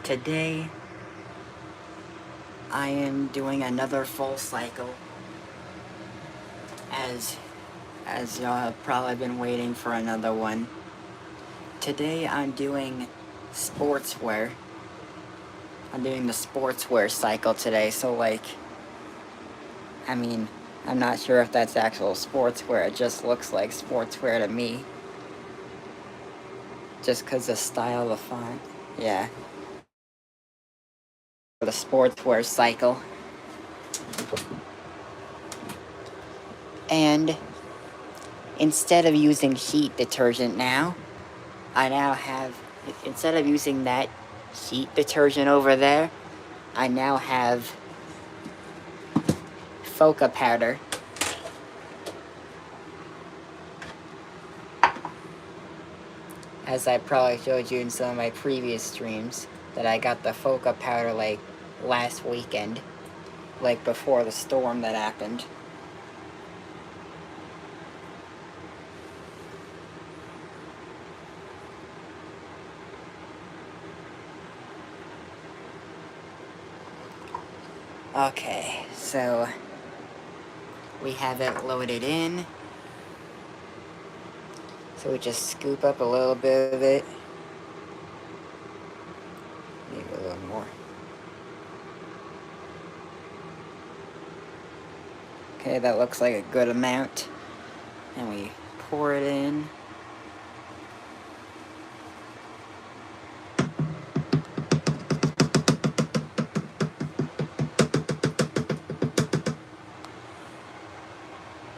Today, I am doing another full cycle, as y'all have probably been waiting for another one. Today, I'm doing sportswear. I'm doing the sportswear cycle today, so I'm not sure if that's actual sportswear. It just looks like sportswear to me. Just because the style of the font. Yeah. The sportswear cycle. And instead of using sheet detergent now, instead of using that sheet detergent over there, I now have Foca powder. As I probably showed you in some of my previous streams, that I got the Foca powder last weekend, before the storm that happened. Okay, so we have it loaded in. So we just scoop up a little bit of it. Maybe a little more. Okay, that looks like a good amount. And we pour it in.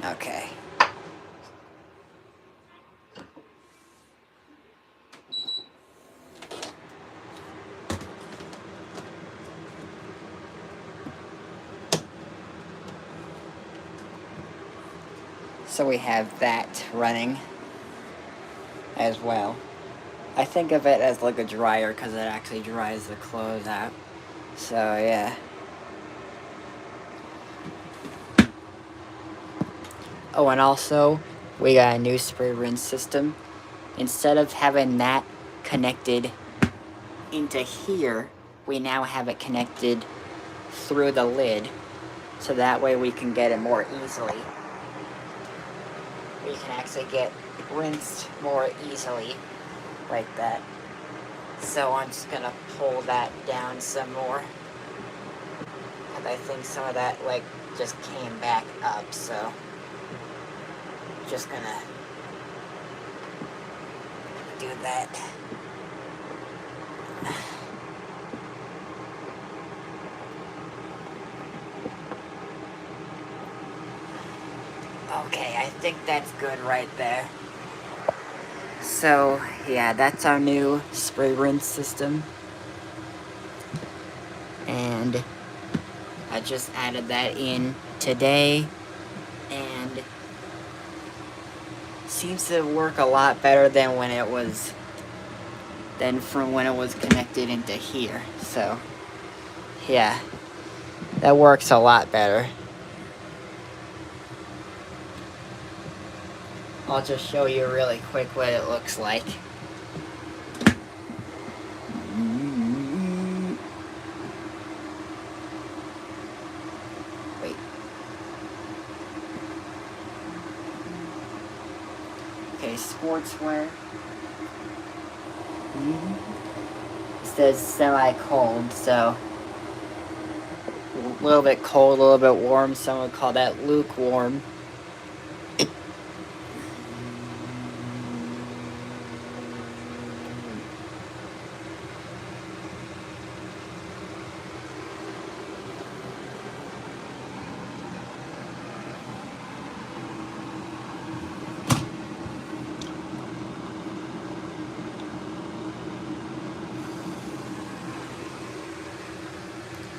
Okay. So we have that running as well. I think of it as like a dryer because it actually dries the clothes out. So yeah. Oh, and also we got a new spray rinse system. Instead of having that connected into here, we now have it connected through the lid, so that way we can get it more easily. We can actually get rinsed more easily, like that. So I'm just gonna pull that down some more, and I think some of that just came back up, so just gonna do that. Okay, I think that's good right there. So, yeah, that's our new spray rinse system. And I just added that in today. And seems to work a lot better than from when it was connected into here. So, yeah, that works a lot better. I'll just show you really quick what it looks like. Wait. Okay, sportswear. It says semi-cold, so a little bit cold, a little bit warm. Some would call that lukewarm.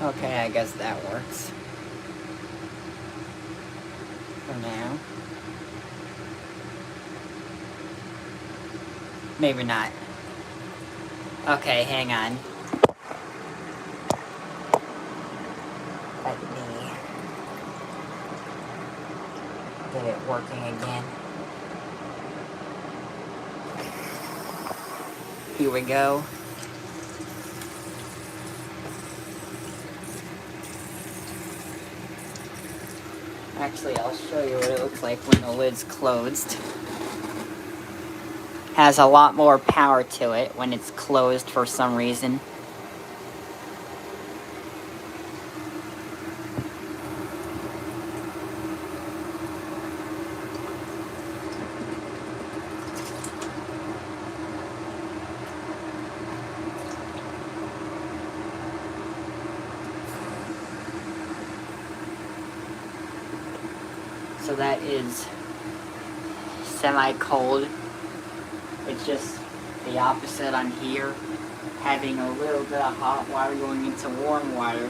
Okay, I guess that works. For now. Maybe not. Okay, hang on. Let me get it working again. Here we go. Actually, I'll show you what it looks like when the lid's closed. Has a lot more power to it when it's closed for some reason. So that is semi-cold. It's just the opposite on here, having a little bit of hot water going into warm water.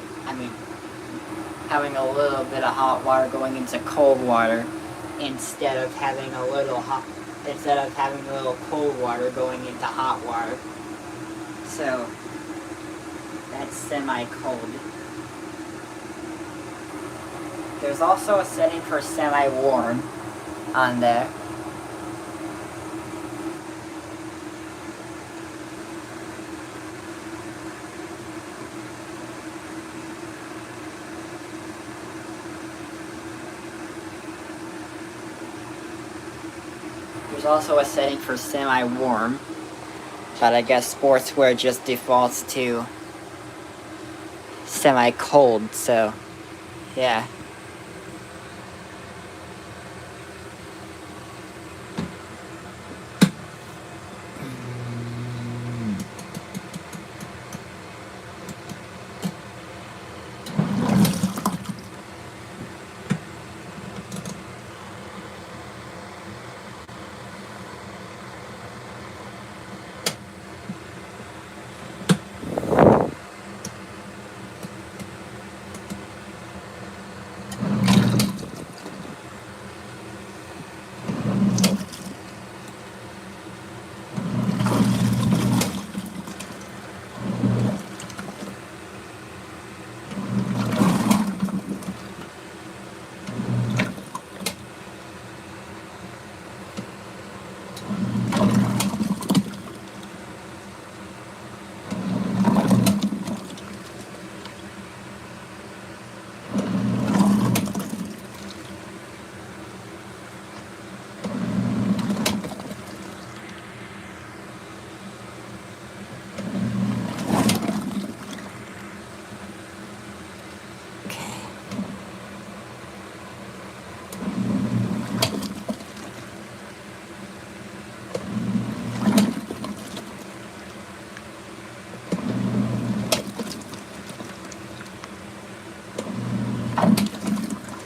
Having a little bit of hot water going into cold water instead of having a little cold water going into hot water. So that's semi-cold. There's also a setting for semi-warm on there. There's also a setting for semi-warm, but I guess Sportswear just defaults to semi-cold, so yeah.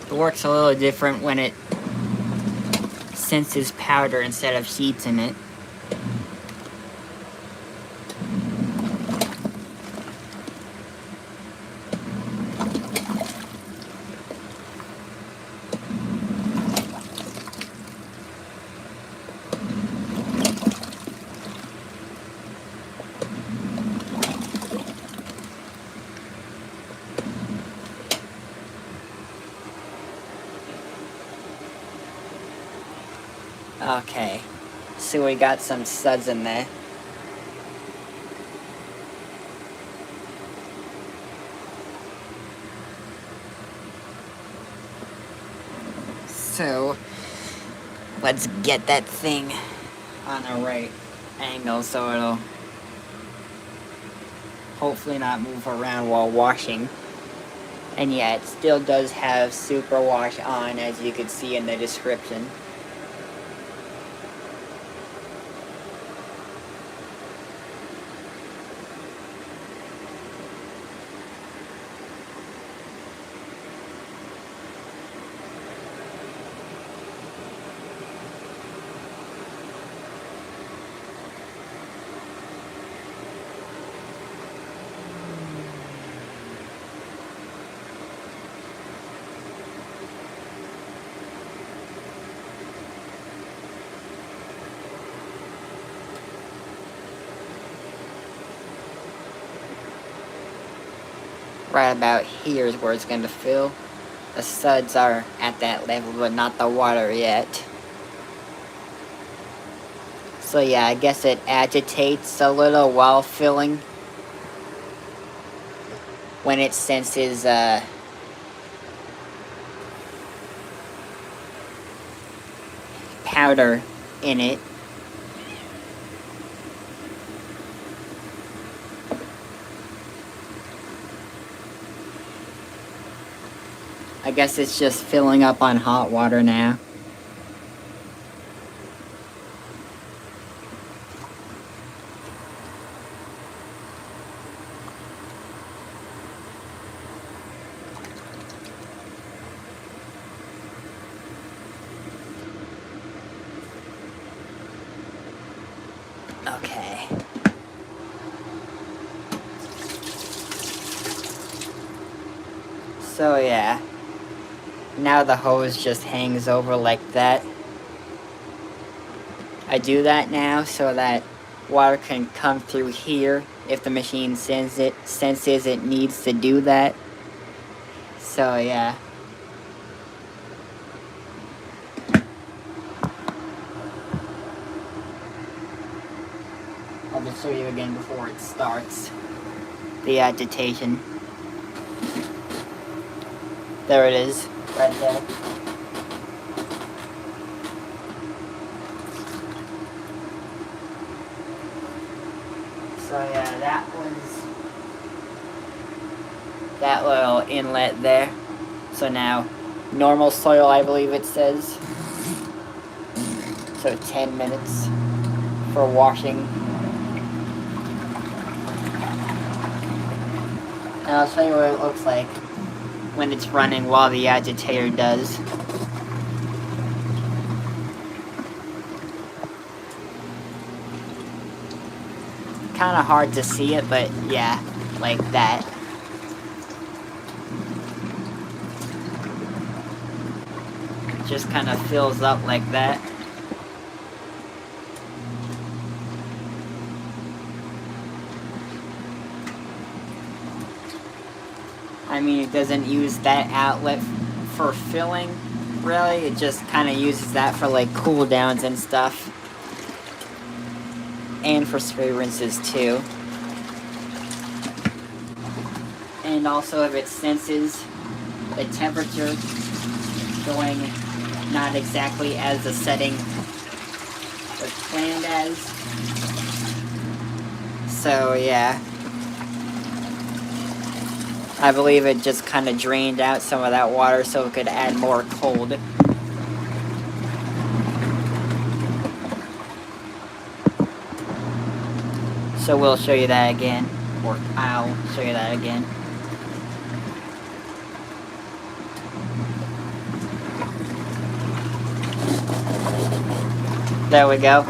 It works a little different when it senses powder instead of sheets in it. Okay, so we got some studs in there. So, let's get that thing on the right angle so it'll hopefully not move around while washing. And yeah, it still does have SuperWash on, as you can see in the description. Right about here is where it's going to fill. The studs are at that level, but not the water yet. So yeah, I guess it agitates a little while filling when it senses powder in it. I guess it's just filling up on hot water now. Okay. So yeah. Now the hose just hangs over like that. I do that now so that water can come through here if the machine senses it needs to do that. So yeah. I'll just show you again before it starts the agitation. There it is, right there. So yeah, that was that little inlet there. So now, normal soil, I believe it says. So 10 minutes for washing. And I'll show you what it looks like when it's running while the agitator does. Kind of hard to see it, but yeah, like that. It just kind of fills up like that. I mean, it doesn't use that outlet for filling, really. It just kind of uses that for like cool downs and stuff. And for spray rinses too. And also if it senses the temperature going not exactly as the setting was planned as. So yeah. I believe it just kind of drained out some of that water so it could add more cold. So we'll show you that again, or I'll show you that again. There we go.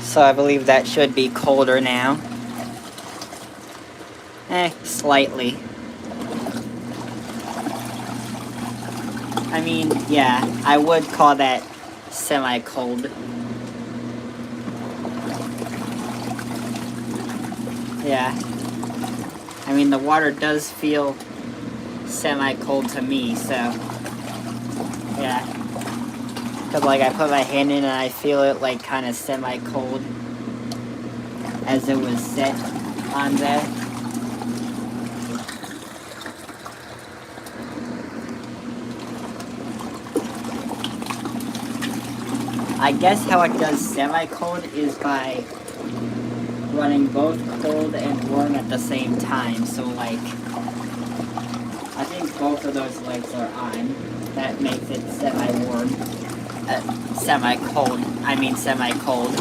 So I believe that should be colder now. Slightly. I mean, yeah, I would call that semi-cold. Yeah. I mean, the water does feel semi-cold to me, so yeah. Because, like, I put my hand in and I feel it, like, kind of semi-cold as it was set on there. I guess how it does semi-cold is by running both cold and warm at the same time. So, like, I think both of those lights are on. That makes it semi-warm. Semi-cold. I mean semi-cold.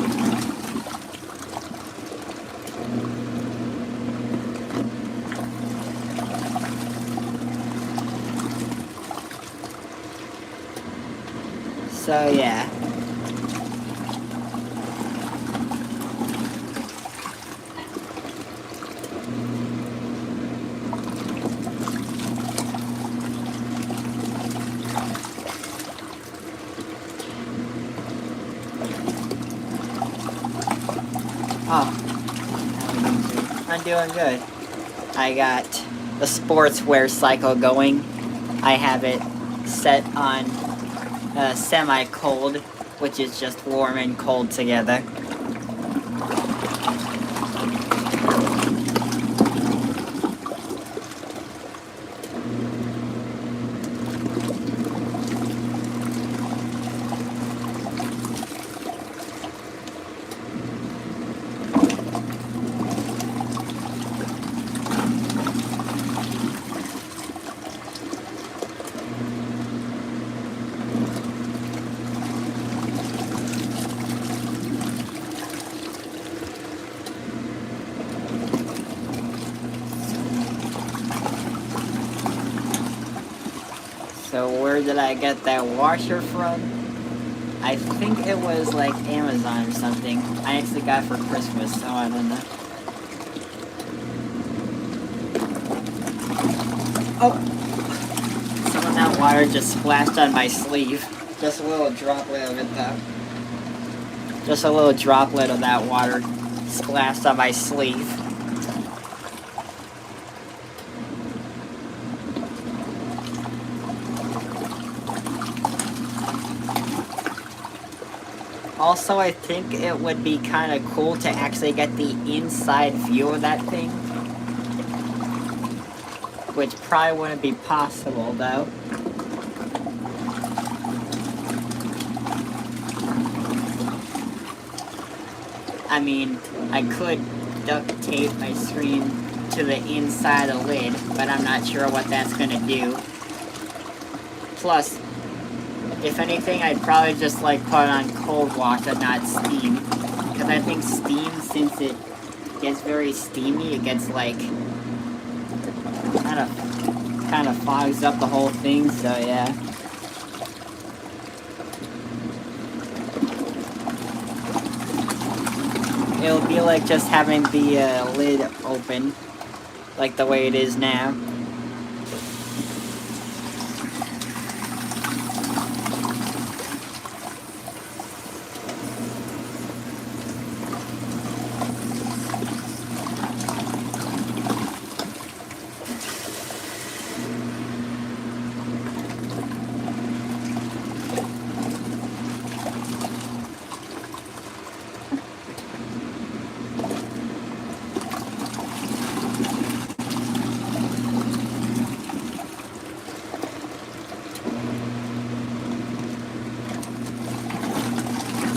So, yeah. Oh, I'm doing good. I got the Sportswear cycle going. I have it set on semi-cold, which is just warm and cold together. So where did I get that washer from? I think it was like Amazon or something. I actually got it for Christmas, so I don't know. Oh! Some of that water just splashed on my sleeve. Just a little droplet of it though. Just a little droplet of that water splashed on my sleeve. Also, I think it would be kind of cool to actually get the inside view of that thing. Which probably wouldn't be possible, though. I mean, I could duct tape my screen to the inside of the lid, but I'm not sure what that's gonna do. Plus, if anything, I'd probably just like put it on cold wash and not steam. Because I think steam, since it gets very steamy, it gets like kind of fogs up the whole thing, so yeah. It'll be like just having the lid open, like the way it is now.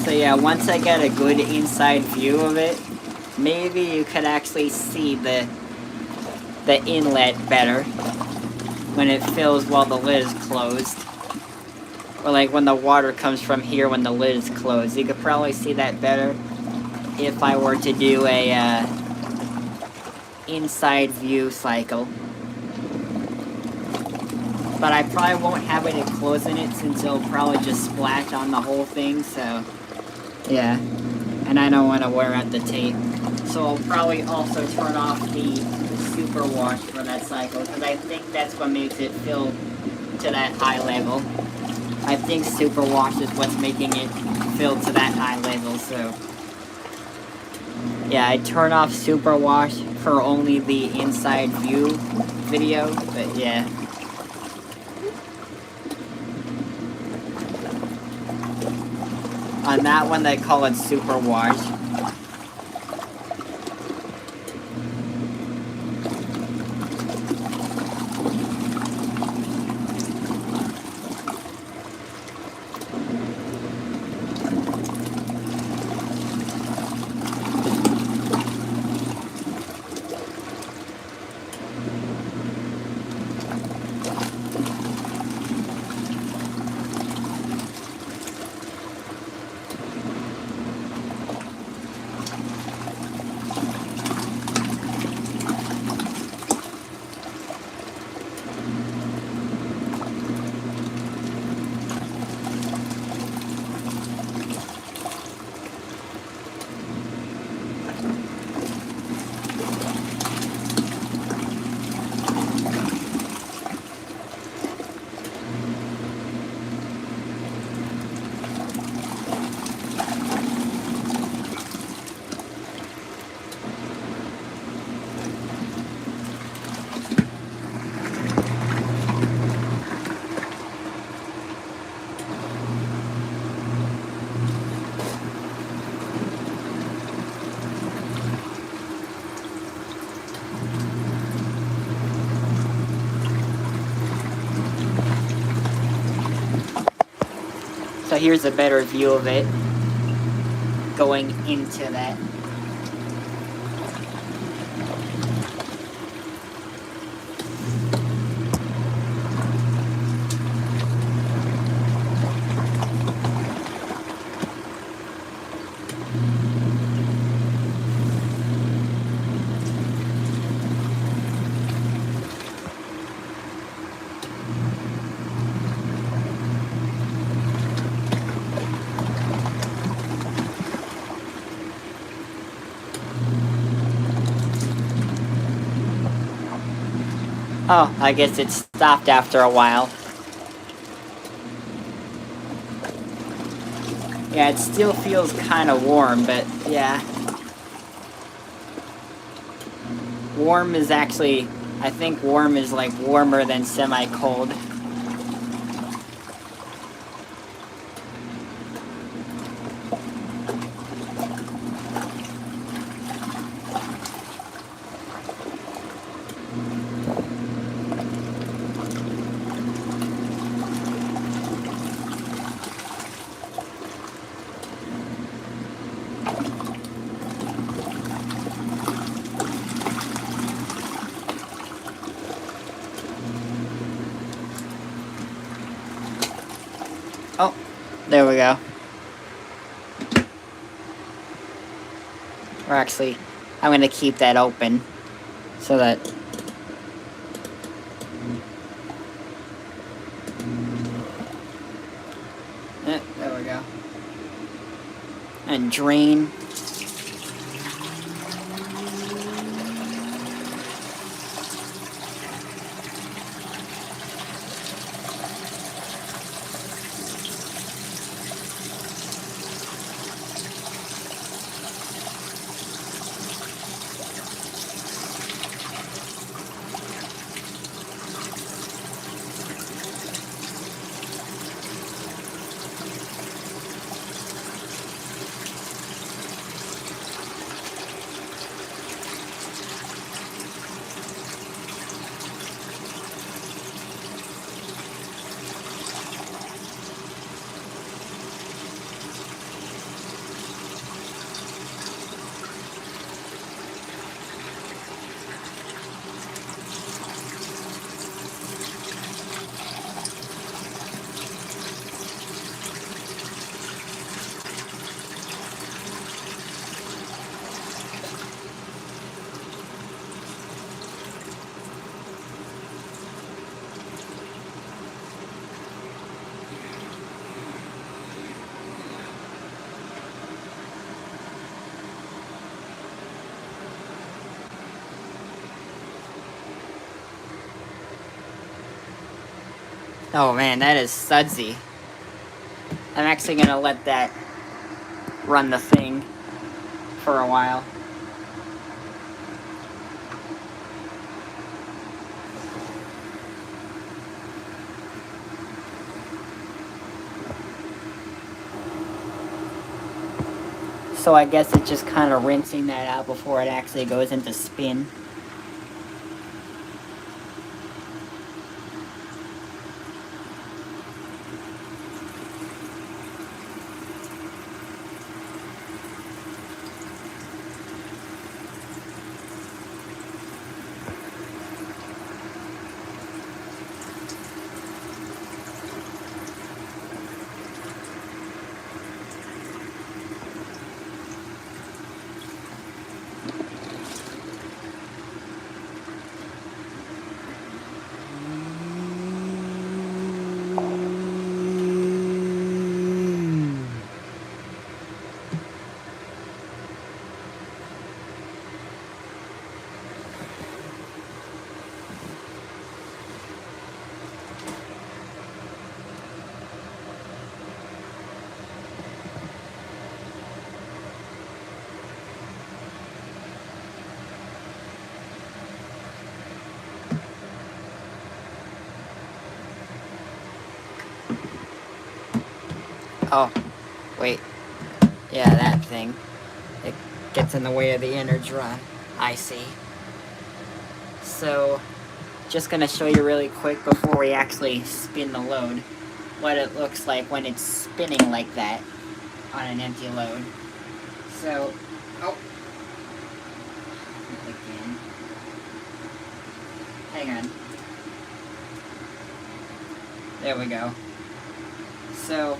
So yeah, once I get a good inside view of it, maybe you could actually see the inlet better when it fills while the lid is closed. Or like when the water comes from here when the lid is closed. You could probably see that better if I were to do a inside view cycle. But I probably won't have any clothes in it since it'll probably just splash on the whole thing, so yeah. And I don't want to wear out the tape. So I'll probably also turn off the SuperWash for that cycle, because I think that's what makes it fill to that high level. I think SuperWash is what's making it fill to that high level, so yeah, I turn off SuperWash for only the inside view video, but yeah. On that one, they call it SuperWash. So here's a better view of it going into that. Oh, I guess it stopped after a while. Yeah, it still feels kind of warm, but yeah. Warm is actually, I think warm is like warmer than semi-cold. Oh, there we go. Or actually, I'm going to keep that open so that there we go. And drain. Oh man, that is sudsy. I'm actually going to let that run the thing for a while. So I guess it's just kind of rinsing that out before it actually goes into spin. Oh, wait. Yeah, that thing. It gets in the way of the innards run. I see. So, just gonna show you really quick before we actually spin the load. what it looks like when it's spinning like that on an empty load. So, oh, again. Hang on. There we go. So,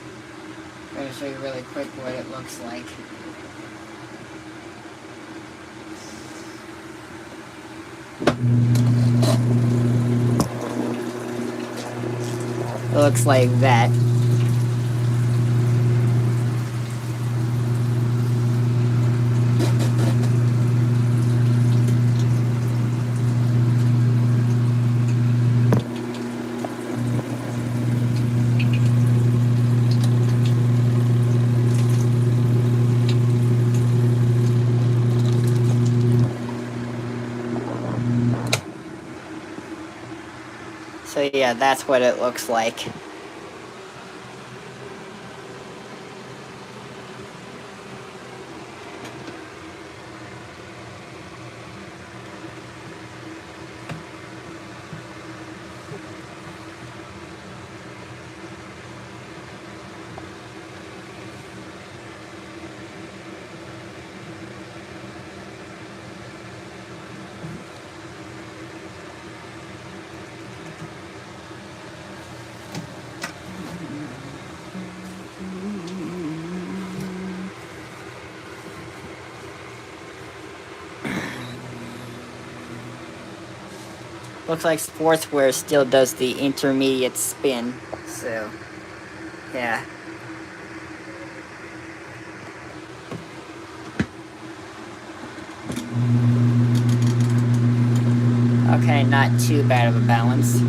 I'm going to show you really quick what it looks like. It looks like that. So yeah, that's what it looks like. Looks like Sportswear still does the intermediate spin, so, yeah. Okay, not too bad of a balance.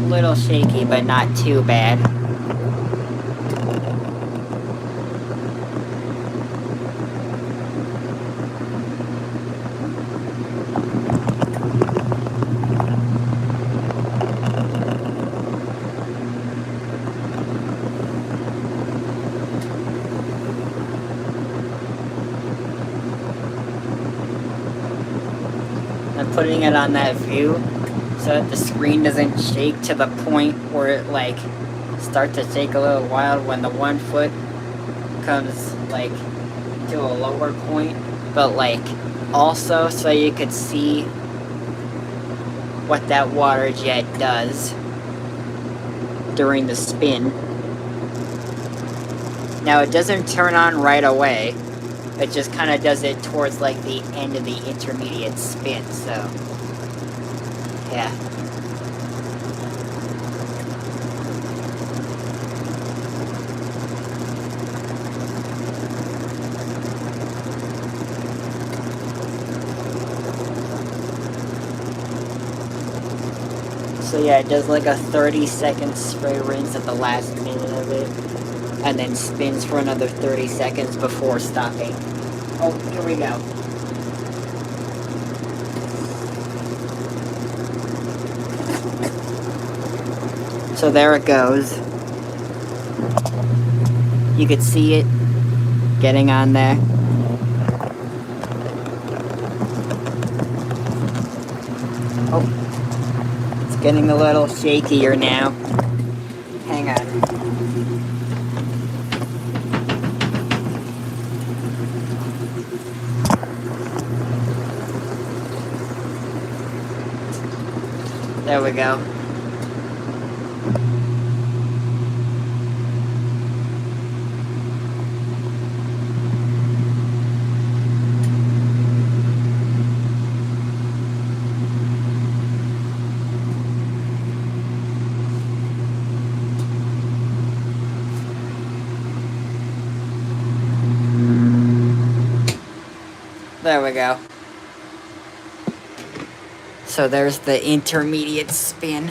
A little shaky, but not too bad. I'm putting it on that view so that the screen doesn't shake to the point where it like starts to shake a little wild when the 1 foot comes like to a lower point, but like also so you could see what that water jet does during the spin. Now it doesn't turn on right away. It just kind of does it towards like the end of the intermediate spin, so yeah. So yeah, it does like a 30-second spray rinse at the last minute of it, and then spins for another 30 seconds before stopping. Oh, here we go. So there it goes. You could see it getting on there. Oh, it's getting a little shakier now. Hang on. There we go. There we go. So there's the intermediate spin.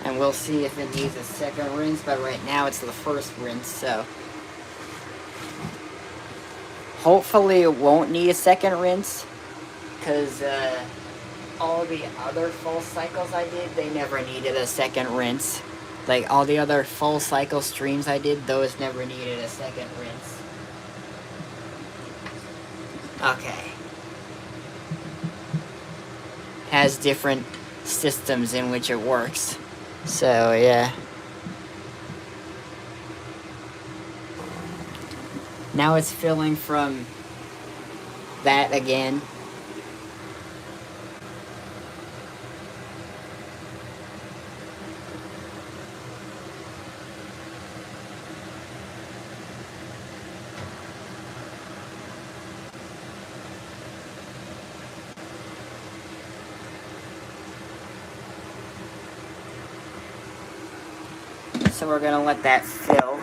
And we'll see if it needs a second rinse, but right now it's the first rinse, so hopefully it won't need a second rinse, because all the other full cycles I did, they never needed a second rinse. Like all the other full cycle streams I did, those never needed a second rinse. Okay. has different systems in which it works. So, yeah. Now it's filling from that again. So we're gonna let that fill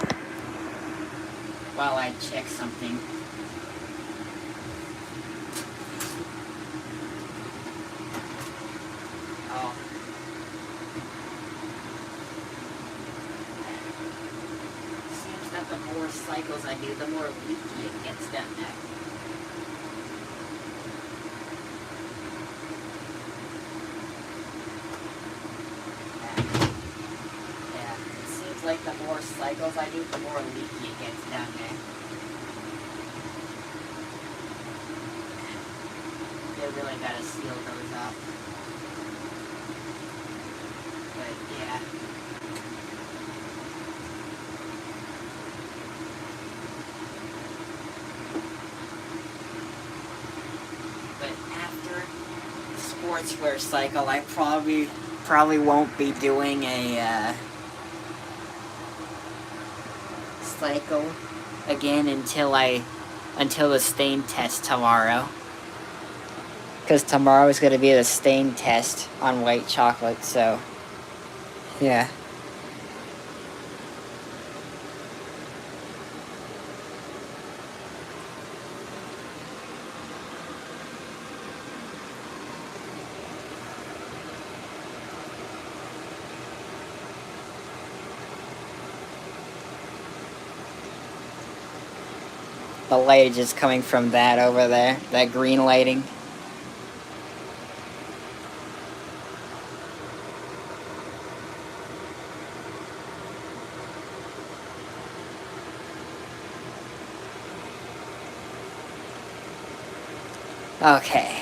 while I check something. Oh. Seems that the more cycles I do, the more leaky it gets down there. Like the more cycles I do, the more leaky it gets down there. You really gotta seal those up. But yeah. But after the sportswear cycle, I probably won't be doing a cycle again until the stain test tomorrow. Because tomorrow is going to be the stain test on white chocolate, so yeah. The light is just coming from that over there, that green lighting. Okay.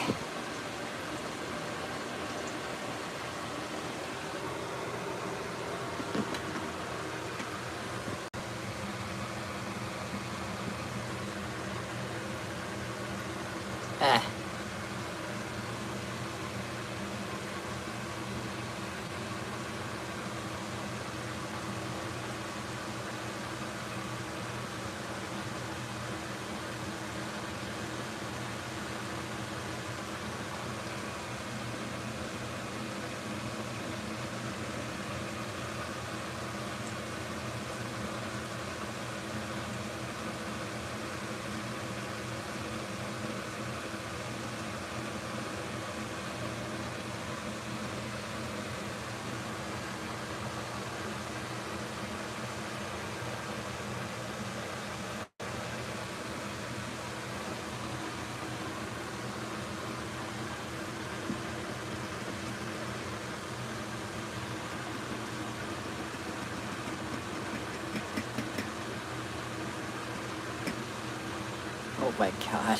Oh my god.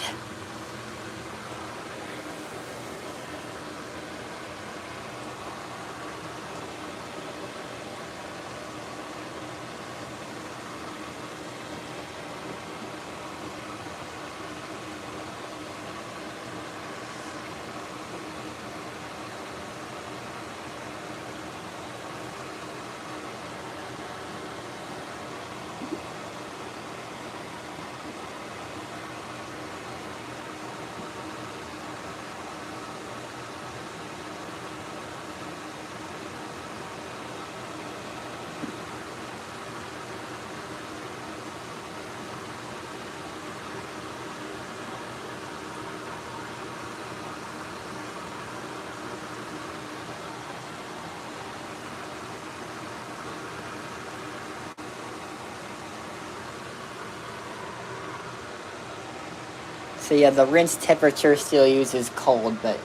So yeah, the rinse temperature still uses cold, but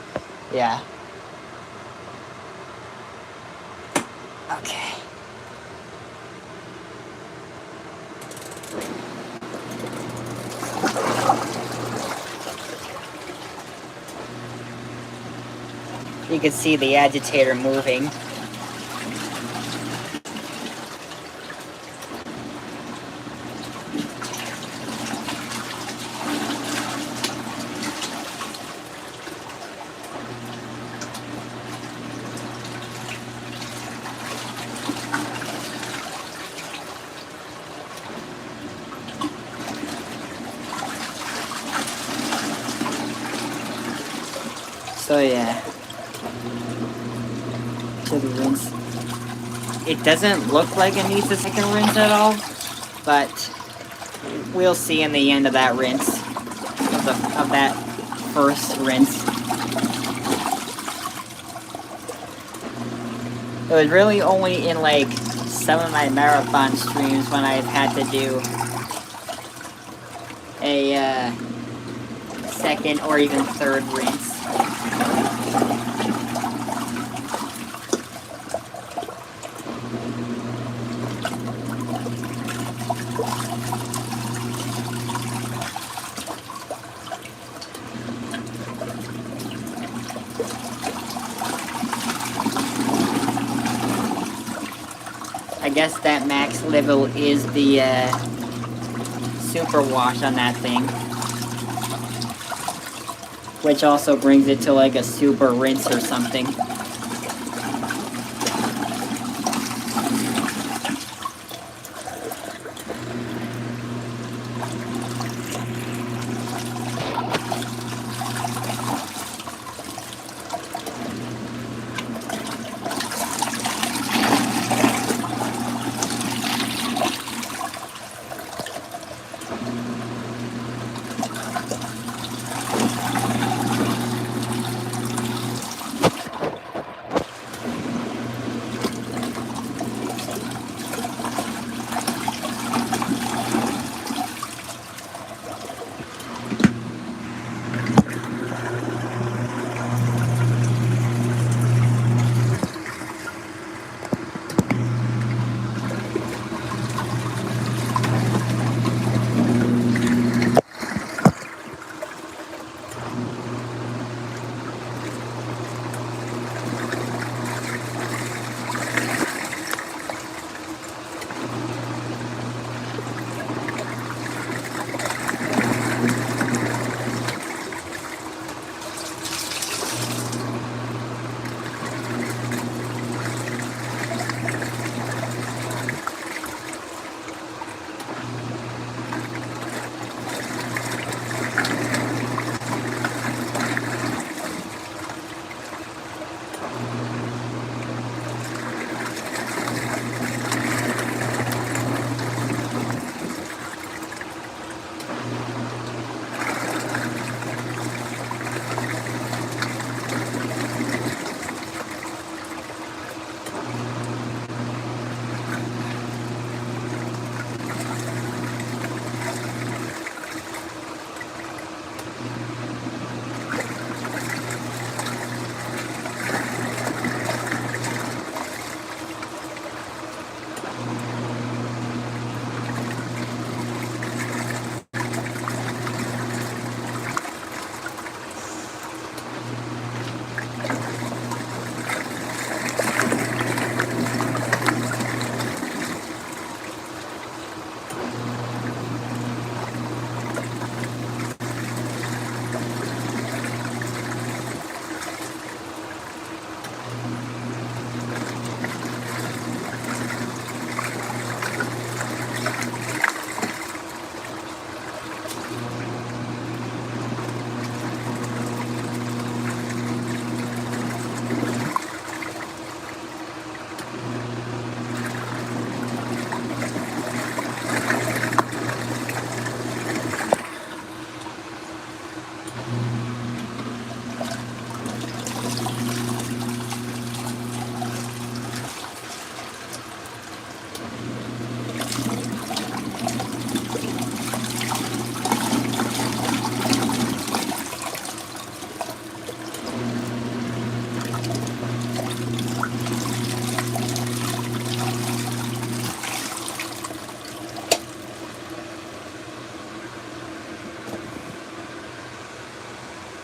yeah. Okay. can see the agitator moving. So yeah, to the rinse. It doesn't look like it needs a second rinse at all, but we'll see in the end of that rinse, of that first rinse. It was really only in like some of my marathon streams when I've had to do a second or even third rinse. I guess that max level is the SuperWash on that thing, which also brings it to like a SuperRinse or something.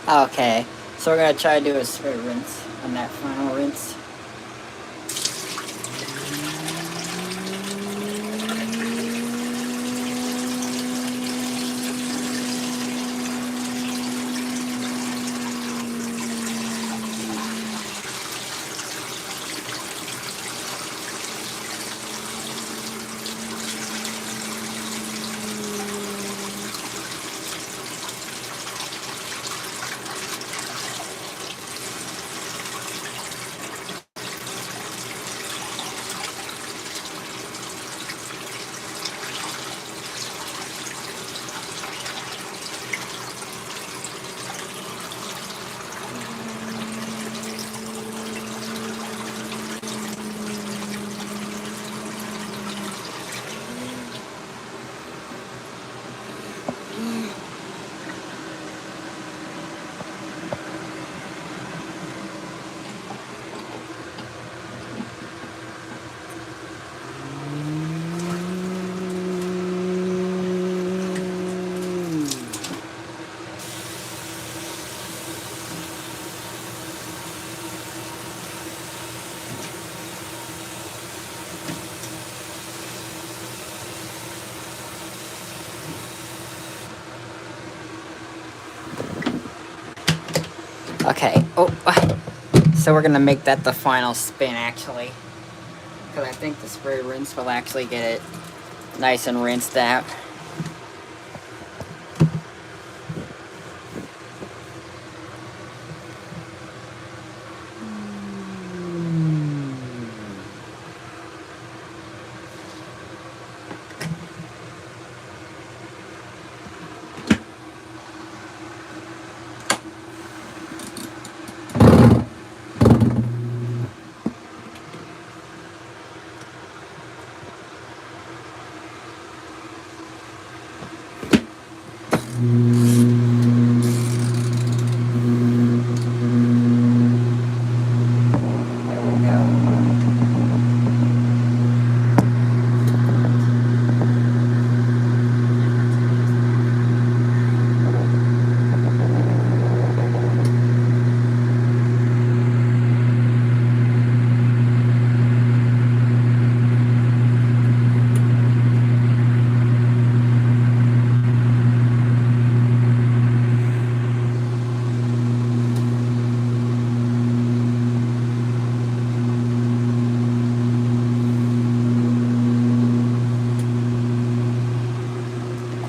Okay, so we're gonna try to do a SuperRinse. on that final rinse. Okay, so we're gonna make that the final spin actually, because I think the spray rinse will actually get it nice and rinsed out.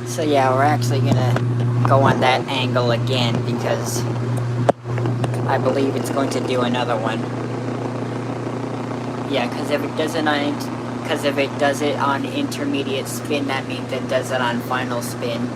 So yeah, we're actually gonna go on that angle again because I believe it's going to do another one. Yeah, because if it does it on intermediate spin, that means it does it on final spin.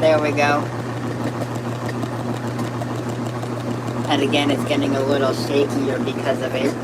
There we go. And again, it's getting a little shakier because of it.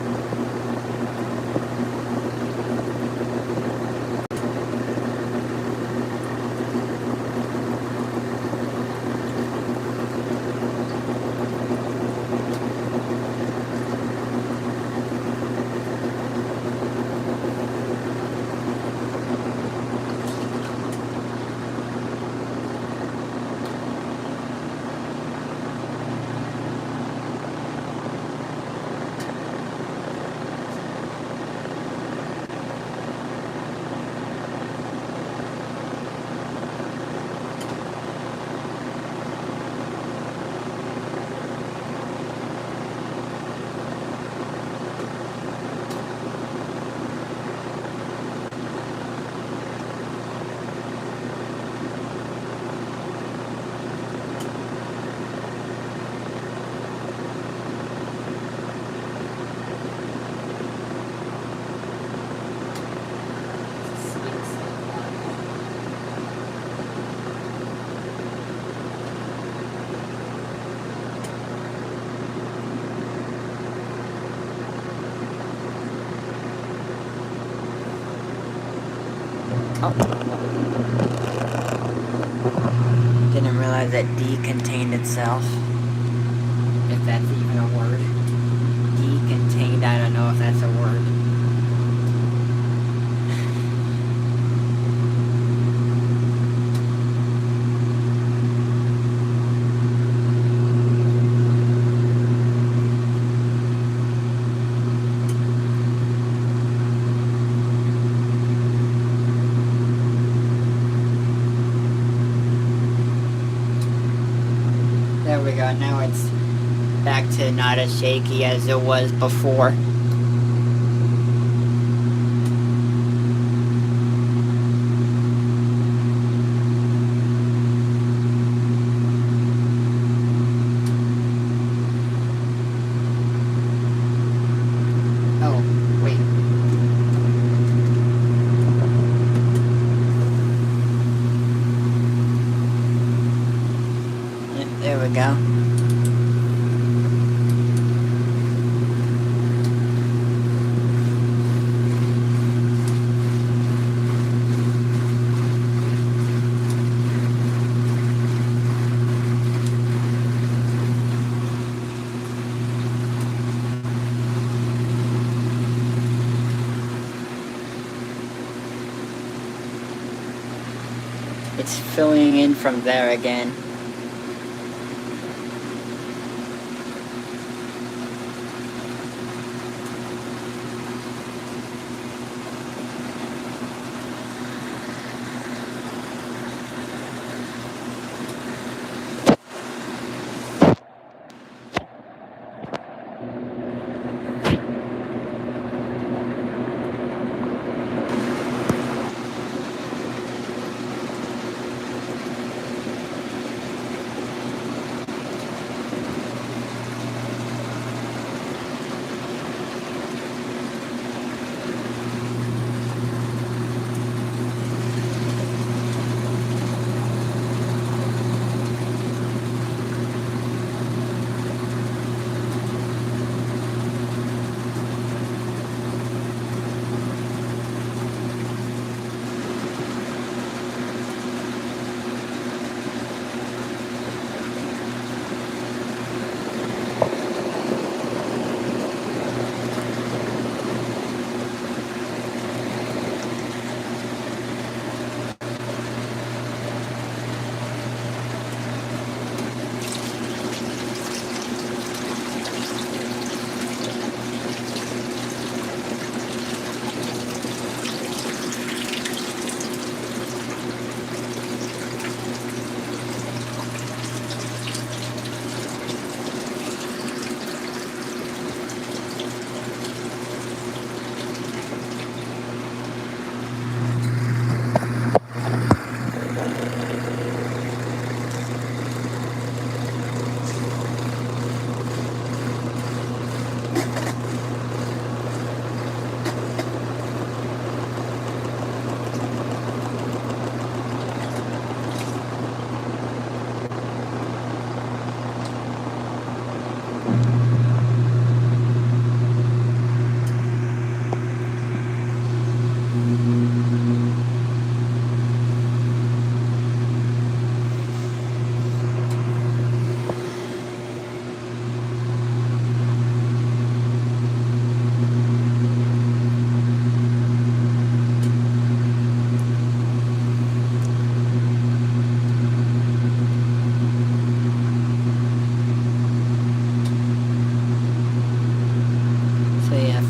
Oh. Didn't realize that decontained itself. If that's even a word. Decontained, I don't know if that's a word. There we go, now it's back to not as shaky as it was before. Oh, wait. Yep, there we go. It's filling in from there again.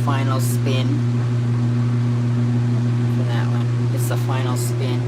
Final spin for that one. It's the final spin.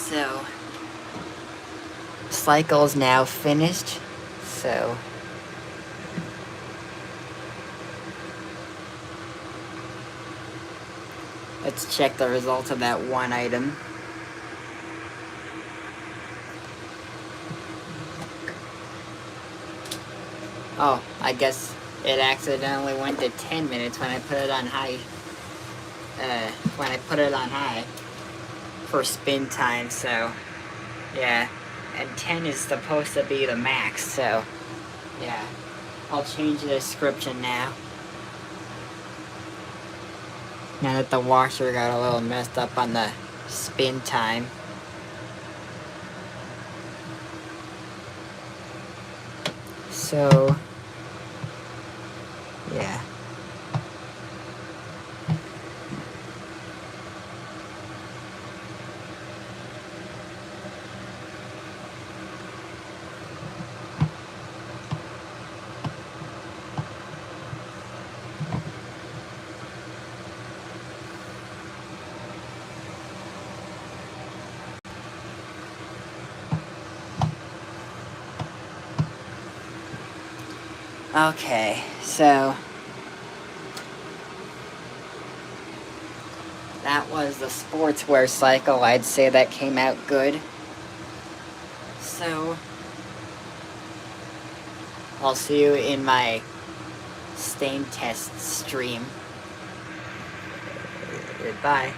So, cycle's now finished. So, let's check the results of that one item. Oh, I guess it accidentally went to 10 minutes when I put it on high. For spin time, so yeah. And 10 is supposed to be the max, so yeah. I'll change the description now. Now that the washer got a little messed up on the spin time. So, yeah. Okay, so that was the sportswear cycle. I'd say that came out good. So, I'll see you in my stain test stream. Goodbye.